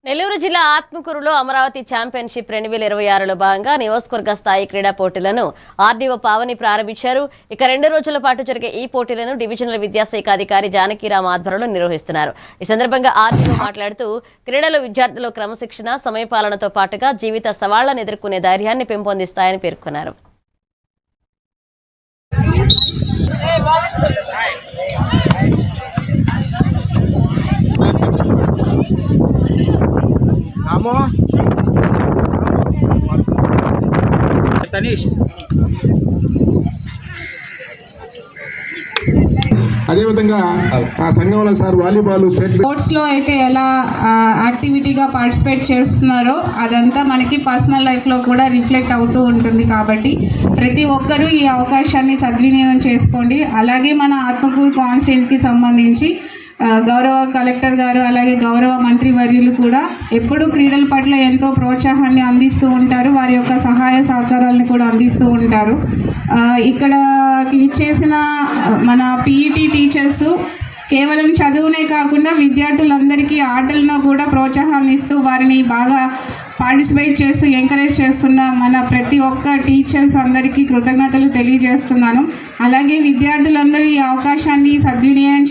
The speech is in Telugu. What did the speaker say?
నెల్లూరు జిల్లా ఆత్మకూరులో అమరావతి ఛాంపియన్షిప్ 2026లో భాగంగా నియోజకవర్గ స్థాయి క్రీడా పోటీలను ఆర్డీఓ పావని ప్రారంభించారు. ఇక 2 రోజుల పాటు జరిగే ఈ పోటీలను డివిజనల్ విద్యాశాఖ అధికారి జానకిరామ్ ఆధ్వర్యంలో నిర్వహిస్తున్నారు. ఈ సందర్భంగా ఆర్డీఓ మాట్లాడుతూ క్రీడలు విద్యార్థుల క్రమశిక్షణ, సమయపాలనతో పాటుగా జీవిత సవాళ్లను ఎదుర్కొనే ధైర్యాన్ని పెంపొందిస్తాయని పేర్కొన్నారు. అదేవిధంగా ఆ సంఘంలో సార్ వాలీబాల్ స్పోర్ట్స్లో అయితే ఎలా యాక్టివిటీగా పార్టిసిపేట్ చేస్తున్నారో అదంతా మనకి పర్సనల్ లైఫ్లో కూడా రిఫ్లెక్ట్ అవుతూ ఉంటుంది. కాబట్టి ప్రతి ఒక్కరూ ఈ అవకాశాన్ని సద్వినియోగం చేసుకోండి. అలాగే మన ఆత్మకూరు కాన్స్టిట్యున్సీకి సంబంధించి గౌరవ కలెక్టర్ గారు అలాగే గౌరవ మంత్రి వర్యులు కూడా ఎప్పుడూ క్రీడల పట్ల ఎంతో ప్రోత్సాహాన్ని అందిస్తూ ఉంటారు. వారి యొక్క సహాయ సహకారాలను కూడా అందిస్తూ ఉంటారు. ఇక్కడ ఇచ్చేసిన మన పీఈటీ టీచర్స్ కేవలం చదువునే కాకుండా విద్యార్థులందరికీ ఆటలను కూడా ప్రోత్సాహాన్ని ఇస్తూ వారిని బాగా పార్టిసిపేట్ చేస్తూ ఎంకరేజ్ చేస్తున్న మన ప్రతి ఒక్క టీచర్స్ అందరికీ కృతజ్ఞతలు తెలియజేస్తున్నాను. అలాగే విద్యార్థులందరూ ఈ అవకాశాన్ని సద్వినియోగం